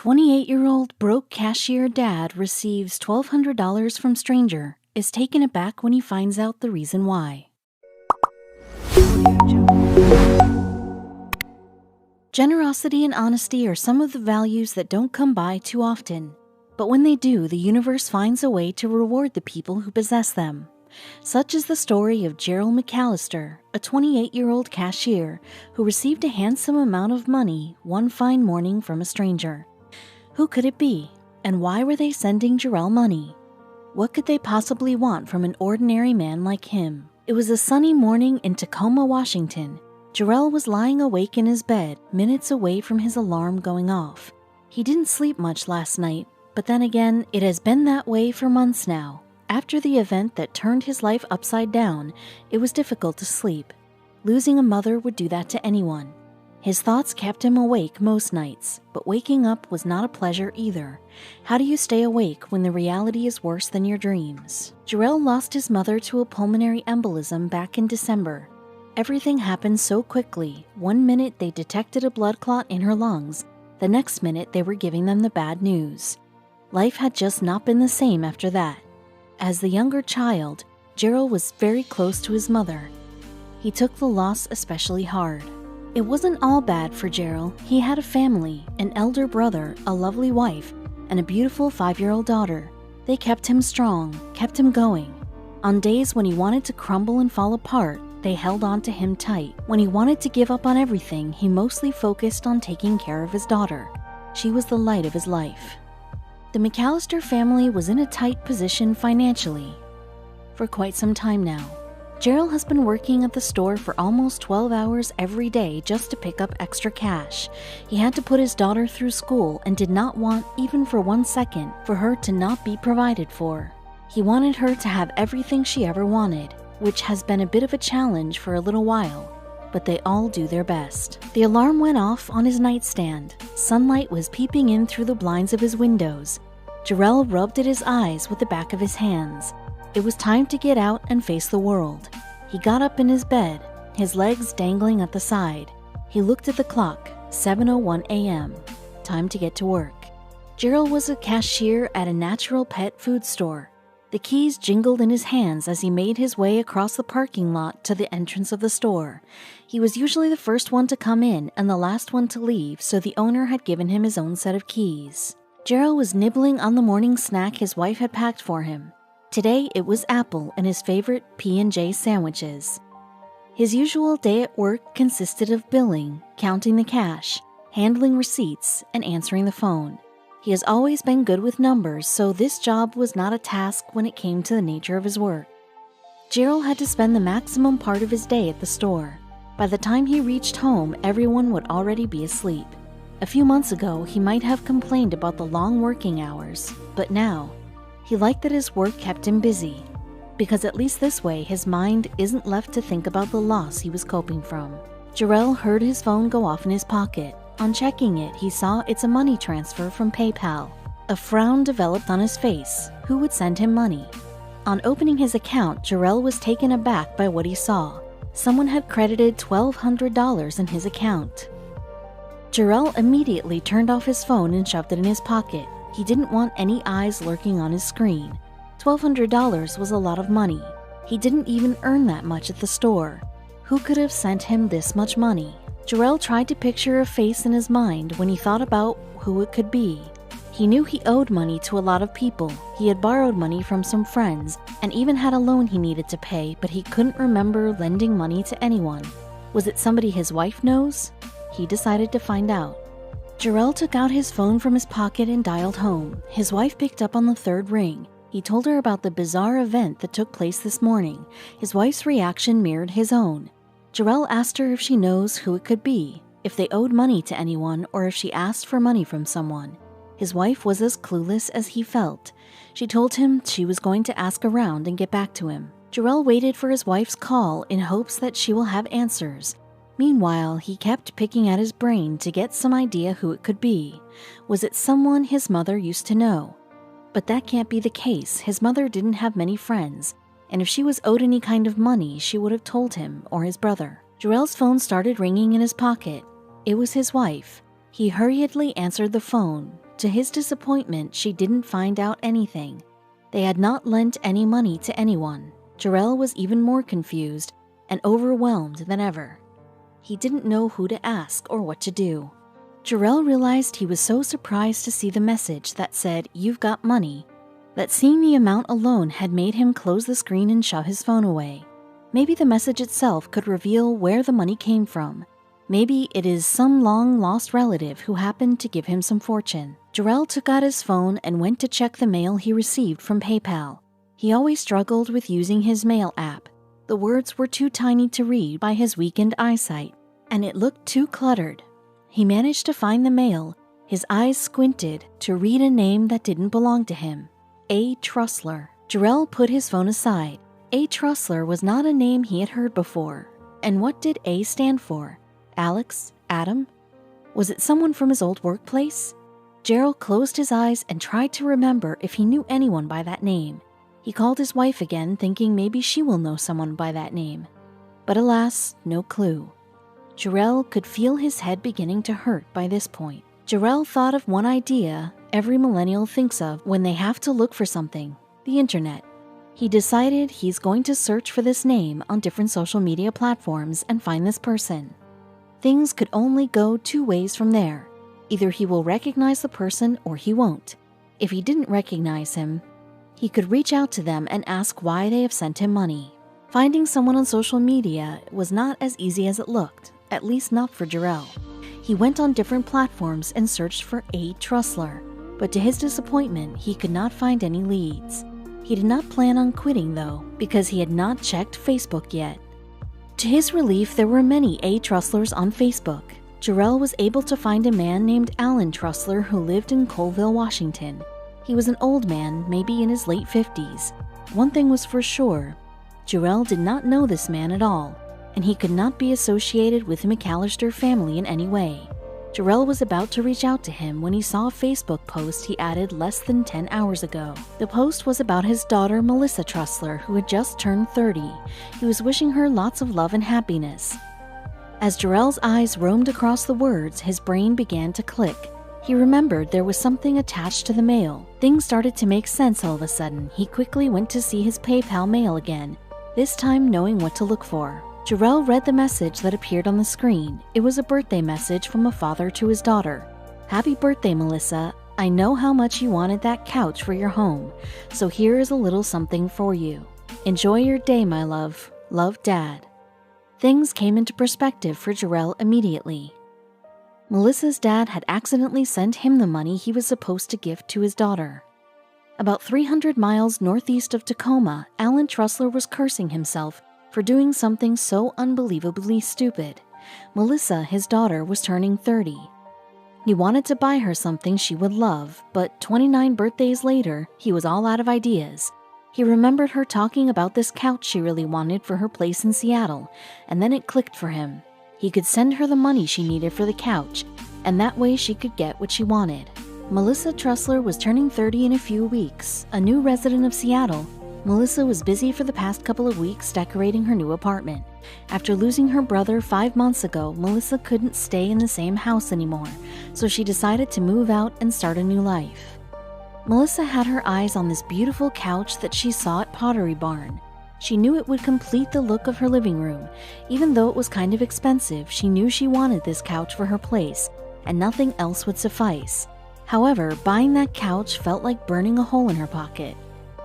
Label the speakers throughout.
Speaker 1: 28-year-old broke cashier dad receives $1,200 from stranger, is taken aback when he finds out the reason why. Generosity and honesty are some of the values that don't come by too often. But when they do, the universe finds a way to reward the people who possess them. Such is the story of Gerald McAllister, a 28-year-old cashier who received a handsome amount of money one fine morning from a stranger. Who could it be, and why were they sending Gerald money? What could they possibly want from an ordinary man like him? It was a sunny morning in Tacoma, Washington. Gerald was lying awake in his bed, minutes away from his alarm going off. He didn't sleep much last night, but then again, it has been that way for months now. After the event that turned his life upside down, it was difficult to sleep. Losing a mother would do that to anyone. His thoughts kept him awake most nights, but waking up was not a pleasure either. How do you stay awake when the reality is worse than your dreams? Gerald lost his mother to a pulmonary embolism back in December. Everything happened so quickly. One minute they detected a blood clot in her lungs. The next minute they were giving them the bad news. Life had just not been the same after that. As the younger child, Gerald was very close to his mother. He took the loss especially hard. It wasn't all bad for Gerald. He had a family, an elder brother, a lovely wife, and a beautiful 5-year-old daughter. They kept him strong, kept him going. On days when he wanted to crumble and fall apart, they held on to him tight. When he wanted to give up on everything, he mostly focused on taking care of his daughter. She was the light of his life. The McAllister family was in a tight position financially for quite some time now. Gerald has been working at the store for almost 12 hours every day just to pick up extra cash. He had to put his daughter through school and did not want, even for 1 second, for her to not be provided for. He wanted her to have everything she ever wanted, which has been a bit of a challenge for a little while, but they all do their best. The alarm went off on his nightstand. Sunlight was peeping in through the blinds of his windows. Gerald rubbed at his eyes with the back of his hands. It was time to get out and face the world. He got up in his bed, his legs dangling at the side. He looked at the clock, 7:01 a.m. Time to get to work. Gerald was a cashier at a natural pet food store. The keys jingled in his hands as he made his way across the parking lot to the entrance of the store. He was usually the first one to come in and the last one to leave, so the owner had given him his own set of keys. Gerald was nibbling on the morning snack his wife had packed for him. Today it was apple and his favorite P&J sandwiches. His usual day at work consisted of billing, counting the cash, handling receipts, and answering the phone. He has always been good with numbers, so this job was not a task when it came to the nature of his work. Gerald had to spend the maximum part of his day at the store. By the time he reached home, everyone would already be asleep. A few months ago, he might have complained about the long working hours, but now, he liked that his work kept him busy, because at least this way his mind isn't left to think about the loss he was coping from. Gerald heard his phone go off in his pocket. On checking it, he saw it's a money transfer from PayPal. A frown developed on his face. Who would send him money? On opening his account, Gerald was taken aback by what he saw. Someone had credited $1,200 in his account. Gerald immediately turned off his phone and shoved it in his pocket. He didn't want any eyes lurking on his screen. $1,200 was a lot of money. He didn't even earn that much at the store. Who could have sent him this much money? Gerald tried to picture a face in his mind when he thought about who it could be. He knew he owed money to a lot of people. He had borrowed money from some friends and even had a loan he needed to pay, but he couldn't remember lending money to anyone. Was it somebody his wife knows? He decided to find out. Gerald took out his phone from his pocket and dialed home. His wife picked up on the third ring. He told her about the bizarre event that took place this morning. His wife's reaction mirrored his own. Gerald asked her if she knows who it could be, if they owed money to anyone, or if she asked for money from someone. His wife was as clueless as he felt. She told him she was going to ask around and get back to him. Gerald waited for his wife's call in hopes that she will have answers. Meanwhile, he kept picking at his brain to get some idea who it could be. Was it someone his mother used to know? But that can't be the case. His mother didn't have many friends, and if she was owed any kind of money, she would have told him or his brother. Gerald's phone started ringing in his pocket. It was his wife. He hurriedly answered the phone. to his disappointment, she didn't find out anything. They had not lent any money to anyone. Jarrell was even more confused and overwhelmed than ever. He didn't know who to ask or what to do. Jarrell realized he was so surprised to see the message that said, "You've got money," that seeing the amount alone had made him close the screen and shove his phone away. Maybe the message itself could reveal where the money came from. Maybe it is some long-lost relative who happened to give him some fortune. Jarrell took out his phone and went to check the mail he received from PayPal. He always struggled with using his mail app. The words were too tiny to read by his weakened eyesight, and it looked too cluttered. He managed to find the mail, his eyes squinted to read a name that didn't belong to him. A. Trussler. Jarrell put his phone aside. A. Trussler was not a name he had heard before. And what did A stand for? Alex? Adam? Was it someone from his old workplace? Jarrell closed his eyes and tried to remember if he knew anyone by that name. He called his wife again, thinking maybe she will know someone by that name. But alas, no clue. Jarrell could feel his head beginning to hurt by this point. Jarrell thought of one idea every millennial thinks of when they have to look for something: the internet. He decided he's going to search for this name on different social media platforms and find this person. Things could only go two ways from there. Either he will recognize the person or he won't. If he didn't recognize him, he could reach out to them and ask why they have sent him money. Finding someone on social media was not as easy as it looked, at least not for Jarrell. He went on different platforms and searched for A. Trussler, but to his disappointment, he could not find any leads. He did not plan on quitting though, because he had not checked Facebook yet. To his relief, there were many A. Trusslers on Facebook. Jarrell was able to find a man named Alan Trussler who lived in Colville, Washington. He was an old man, maybe in his late 50s. One thing was for sure, Jarrell did not know this man at all, and he could not be associated with the McAllister family in any way. Jarrell was about to reach out to him when he saw a Facebook post he added less than 10 hours ago. The post was about his daughter Melissa Trussler, who had just turned 30. He was wishing her lots of love and happiness. As Jarrell's eyes roamed across the words, his brain began to click. He remembered there was something attached to the mail. Things started to make sense all of a sudden. He quickly went to see his PayPal mail again, this time knowing what to look for. Jarrell read the message that appeared on the screen. It was a birthday message from a father to his daughter. "Happy birthday, Melissa. I know how much you wanted that couch for your home, so here is a little something for you. Enjoy your day, my love. Love, Dad." Things came into perspective for Jarrell immediately. Melissa's dad had accidentally sent him the money he was supposed to give to his daughter. About 300 miles northeast of Tacoma, Alan Trussler was cursing himself for doing something so unbelievably stupid. Melissa, his daughter, was turning 30. He wanted to buy her something she would love, but 29 birthdays later, he was all out of ideas. He remembered her talking about this couch she really wanted for her place in Seattle, and then it clicked for him. He could send her the money she needed for the couch, and that way she could get what she wanted. Melissa Trussler was turning 30 in a few weeks. A new resident of Seattle, Melissa was busy for the past couple of weeks decorating her new apartment. After losing her brother 5 months ago, Melissa couldn't stay in the same house anymore, so she decided to move out and start a new life. Melissa had her eyes on this beautiful couch that she saw at Pottery Barn. She knew it would complete the look of her living room. Even though it was kind of expensive, she knew she wanted this couch for her place, and nothing else would suffice. However, buying that couch felt like burning a hole in her pocket.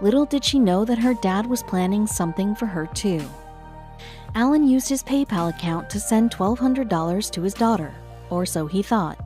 Speaker 1: Little did she know that her dad was planning something for her too. Alan used his PayPal account to send $1,200 to his daughter, or so he thought.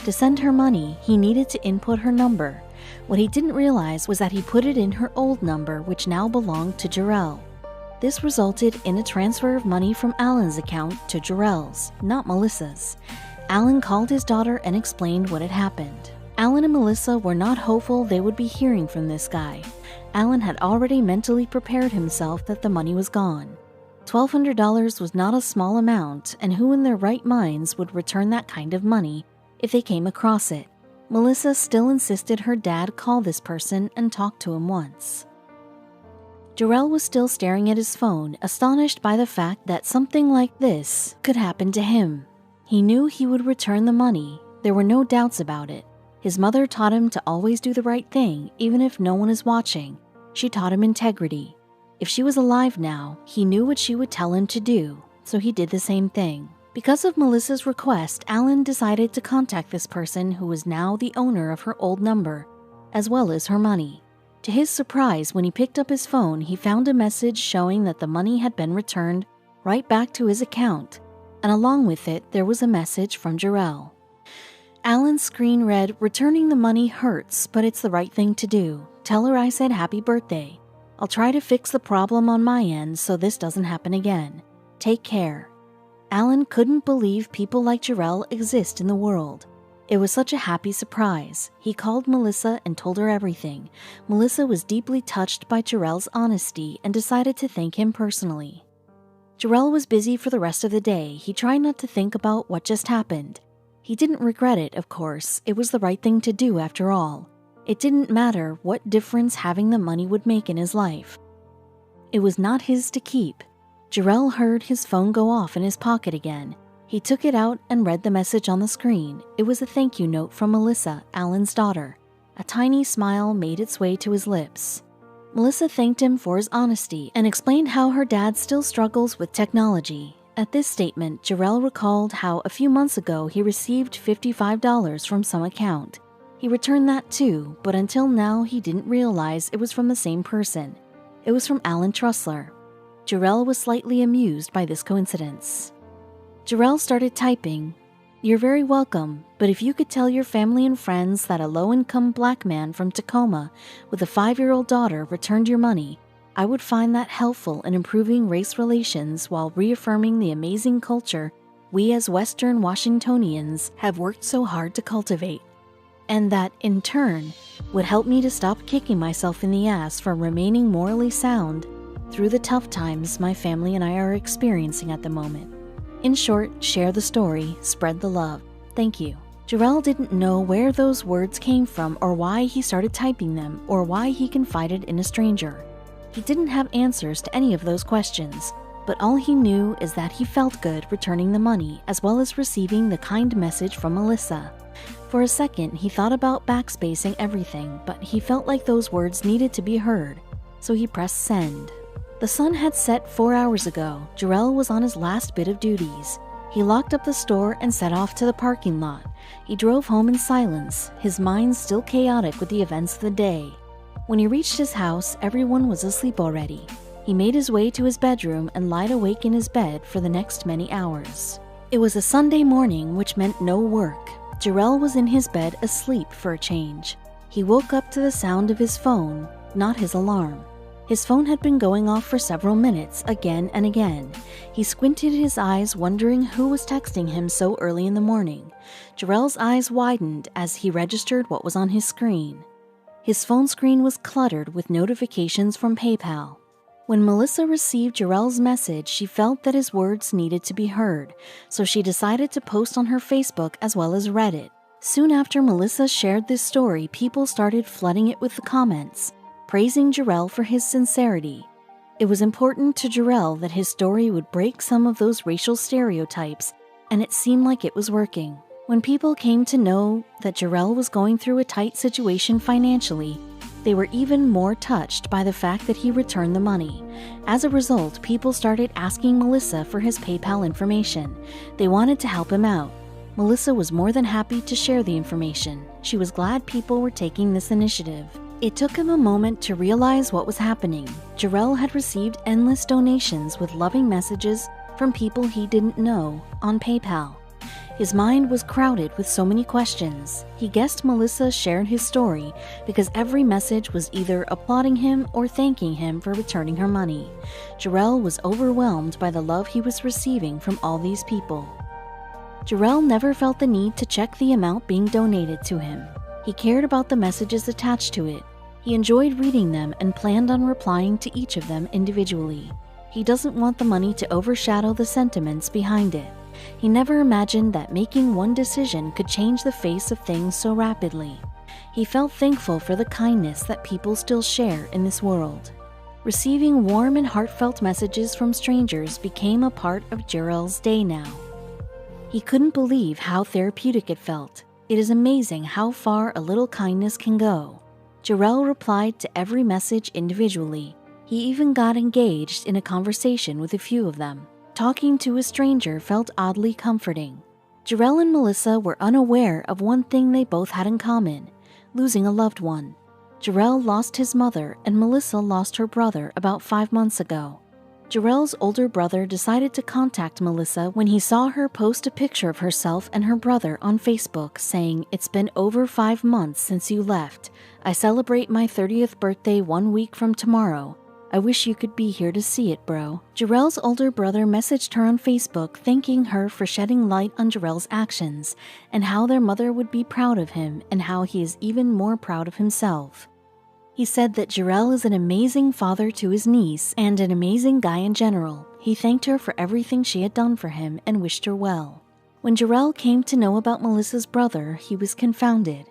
Speaker 1: To send her money, he needed to input her number. What he didn't realize was that he put it in her old number, which now belonged to Jarrell. This resulted in a transfer of money from Alan's account to Jarrell's, not Melissa's. Alan called his daughter and explained what had happened. Alan and Melissa were not hopeful they would be hearing from this guy. Alan had already mentally prepared himself that the money was gone. $1,200 was not a small amount, and who in their right minds would return that kind of money if they came across it? Melissa still insisted her dad call this person and talk to him once. Jarrell was still staring at his phone, astonished by the fact that something like this could happen to him. He knew he would return the money. There were no doubts about it. His mother taught him to always do the right thing, even if no one is watching. She taught him integrity. If she was alive now, he knew what she would tell him to do, so he did the same thing. Because of Melissa's request, Alan decided to contact this person who was now the owner of her old number, as well as her money. To his surprise, when he picked up his phone, he found a message showing that the money had been returned right back to his account, and along with it, there was a message from Jarrell. Alan's screen read, "Returning the money hurts, but it's the right thing to do. Tell her I said happy birthday. I'll try to fix the problem on my end so this doesn't happen again. Take care." Alan couldn't believe people like Jarrell exist in the world. It was such a happy surprise. He called Melissa and told her everything. Melissa was deeply touched by Jarrell's honesty and decided to thank him personally. Jarrell was busy for the rest of the day. He tried not to think about what just happened. He didn't regret it, of course. It was the right thing to do after all. It didn't matter what difference having the money would make in his life. It was not his to keep. Jarrell heard his phone go off in his pocket again. He took it out and read the message on the screen. It was a thank you note from Melissa, Alan's daughter. A tiny smile made its way to his lips. Melissa thanked him for his honesty and explained how her dad still struggles with technology. At this statement, Jarrell recalled how a few months ago he received $55 from some account. He returned that too, but until now he didn't realize it was from the same person. It was from Alan Trussler. Jarrell was slightly amused by this coincidence. Jarrell started typing, "You're very welcome, but if you could tell your family and friends that a low-income black man from Tacoma with a 5-year-old daughter returned your money, I would find that helpful in improving race relations while reaffirming the amazing culture we as Western Washingtonians have worked so hard to cultivate. And that, in turn, would help me to stop kicking myself in the ass for remaining morally sound through the tough times my family and I are experiencing at the moment. In short, share the story, spread the love. Thank you." Jarrell didn't know where those words came from or why he started typing them or why he confided in a stranger. He didn't have answers to any of those questions, but all he knew is that he felt good returning the money as well as receiving the kind message from Melissa. For a second, he thought about backspacing everything, but he felt like those words needed to be heard, so he pressed send. The sun had set 4 hours ago. Jarrell was on his last bit of duties. He locked up the store and set off to the parking lot. He drove home in silence, his mind still chaotic with the events of the day. When he reached his house, everyone was asleep already. He made his way to his bedroom and lied awake in his bed for the next many hours. It was a Sunday morning, which meant no work. Jarrell was in his bed asleep for a change. He woke up to the sound of his phone, not his alarm. His phone had been going off for several minutes, again and again. He squinted his eyes, wondering who was texting him so early in the morning. Jarrell's eyes widened as he registered what was on his screen. His phone screen was cluttered with notifications from PayPal. When Melissa received Jarrell's message, she felt that his words needed to be heard, so she decided to post on her Facebook as well as Reddit. Soon after Melissa shared this story, people started flooding it with the comments, praising Jarrell for his sincerity. It was important to Jarrell that his story would break some of those racial stereotypes, and it seemed like it was working. When people came to know that Jarrell was going through a tight situation financially, they were even more touched by the fact that he returned the money. As a result, people started asking Melissa for his PayPal information. They wanted to help him out. Melissa was more than happy to share the information. She was glad people were taking this initiative. It took him a moment to realize what was happening. Jarrell had received endless donations with loving messages from people he didn't know on PayPal. His mind was crowded with so many questions. He guessed Melissa shared his story because every message was either applauding him or thanking him for returning her money. Jarrell was overwhelmed by the love he was receiving from all these people. Jarrell never felt the need to check the amount being donated to him. He cared about the messages attached to it. He enjoyed reading them and planned on replying to each of them individually. He doesn't want the money to overshadow the sentiments behind it. He never imagined that making one decision could change the face of things so rapidly. He felt thankful for the kindness that people still share in this world. Receiving warm and heartfelt messages from strangers became a part of Jarrell's day now. He couldn't believe how therapeutic it felt. It is amazing how far a little kindness can go. Jarrell replied to every message individually. He even got engaged in a conversation with a few of them. Talking to a stranger felt oddly comforting. Jarrell and Melissa were unaware of one thing they both had in common: losing a loved one. Jarrell lost his mother and Melissa lost her brother about 5 months ago. Jarrell's older brother decided to contact Melissa when he saw her post a picture of herself and her brother on Facebook saying, "It's been over 5 months since you left. I celebrate my 30th birthday 1 week from tomorrow. I wish you could be here to see it, bro." Jarrell's older brother messaged her on Facebook thanking her for shedding light on Jarrell's actions and how their mother would be proud of him and how he is even more proud of himself. He said that Jarrell is an amazing father to his niece and an amazing guy in general. He thanked her for everything she had done for him and wished her well. When Jarrell came to know about Melissa's brother, he was confounded.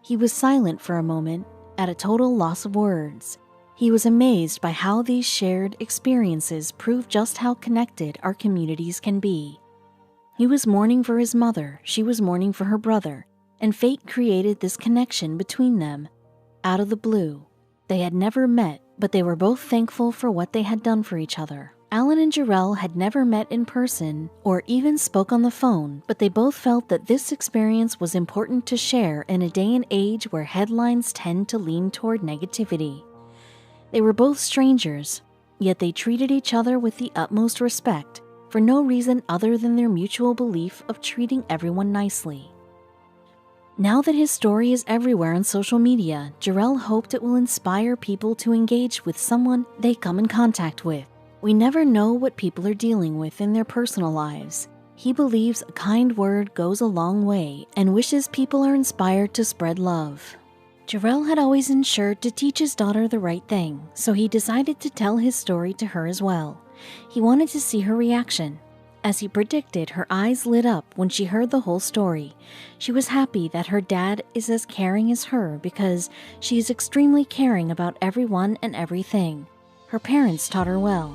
Speaker 1: He was silent for a moment, at a total loss of words. He was amazed by how these shared experiences prove just how connected our communities can be. He was mourning for his mother, she was mourning for her brother, and fate created this connection between them. Out of the blue. They had never met, but they were both thankful for what they had done for each other. Alan and Jarrell had never met in person or even spoke on the phone, but they both felt that this experience was important to share in a day and age where headlines tend to lean toward negativity. They were both strangers, yet they treated each other with the utmost respect, for no reason other than their mutual belief of treating everyone nicely. Now that his story is everywhere on social media, Jarrell hoped it will inspire people to engage with someone they come in contact with. We never know what people are dealing with in their personal lives. He believes a kind word goes a long way and wishes people are inspired to spread love. Jarrell had always ensured to teach his daughter the right thing, so he decided to tell his story to her as well. He wanted to see her reaction. As he predicted, her eyes lit up when she heard the whole story. She was happy that her dad is as caring as her because she is extremely caring about everyone and everything. Her parents taught her well.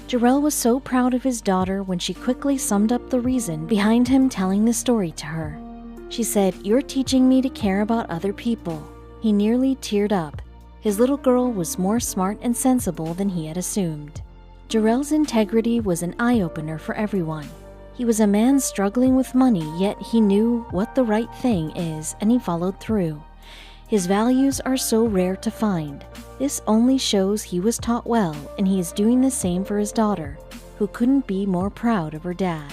Speaker 1: Jarrell was so proud of his daughter when she quickly summed up the reason behind him telling the story to her. She said, "You're teaching me to care about other people." He nearly teared up. His little girl was more smart and sensible than he had assumed. Jarrell's integrity was an eye-opener for everyone. He was a man struggling with money, yet he knew what the right thing is and he followed through. His values are so rare to find. This only shows he was taught well and he is doing the same for his daughter, who couldn't be more proud of her dad.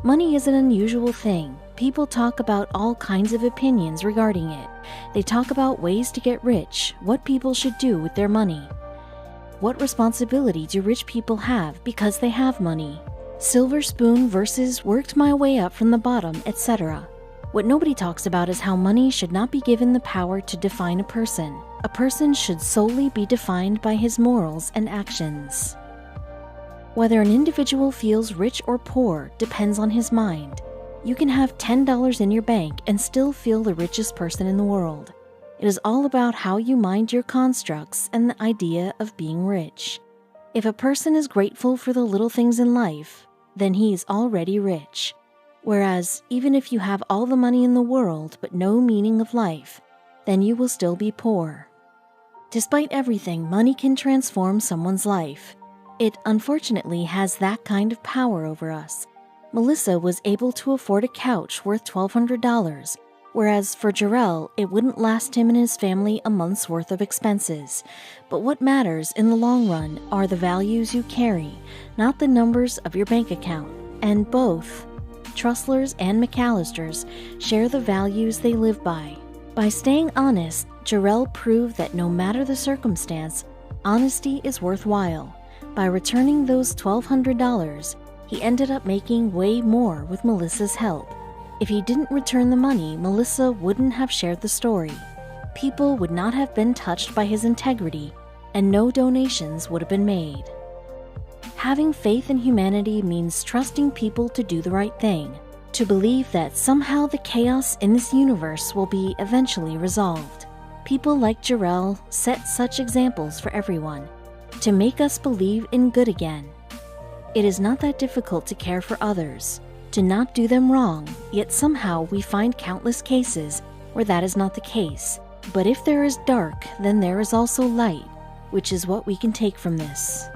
Speaker 1: Money is an unusual thing. People talk about all kinds of opinions regarding it. They talk about ways to get rich, what people should do with their money. What responsibility do rich people have because they have money? Silver spoon versus worked my way up from the bottom, etc. What nobody talks about is how money should not be given the power to define a person. A person should solely be defined by his morals and actions. Whether an individual feels rich or poor depends on his mind. You can have $10 in your bank and still feel the richest person in the world. It is all about how you mind your constructs and the idea of being rich. If a person is grateful for the little things in life, then he is already rich. Whereas, even if you have all the money in the world but no meaning of life, then you will still be poor. Despite everything, money can transform someone's life. It, unfortunately, has that kind of power over us. Melissa was able to afford a couch worth $1,200, whereas for Jarrell, it wouldn't last him and his family a month's worth of expenses. But what matters in the long run are the values you carry, not the numbers of your bank account. And both, Trustlers and McAllisters, share the values they live by. By staying honest, Jarrell proved that no matter the circumstance, honesty is worthwhile. By returning those $1,200, he ended up making way more with Melissa's help. If he didn't return the money, Melissa wouldn't have shared the story. People would not have been touched by his integrity, and no donations would have been made. Having faith in humanity means trusting people to do the right thing, to believe that somehow the chaos in this universe will be eventually resolved. People like Jarrell set such examples for everyone, to make us believe in good again. It is not that difficult to care for others, to not do them wrong, yet somehow we find countless cases where that is not the case. But if there is dark, then there is also light, which is what we can take from this.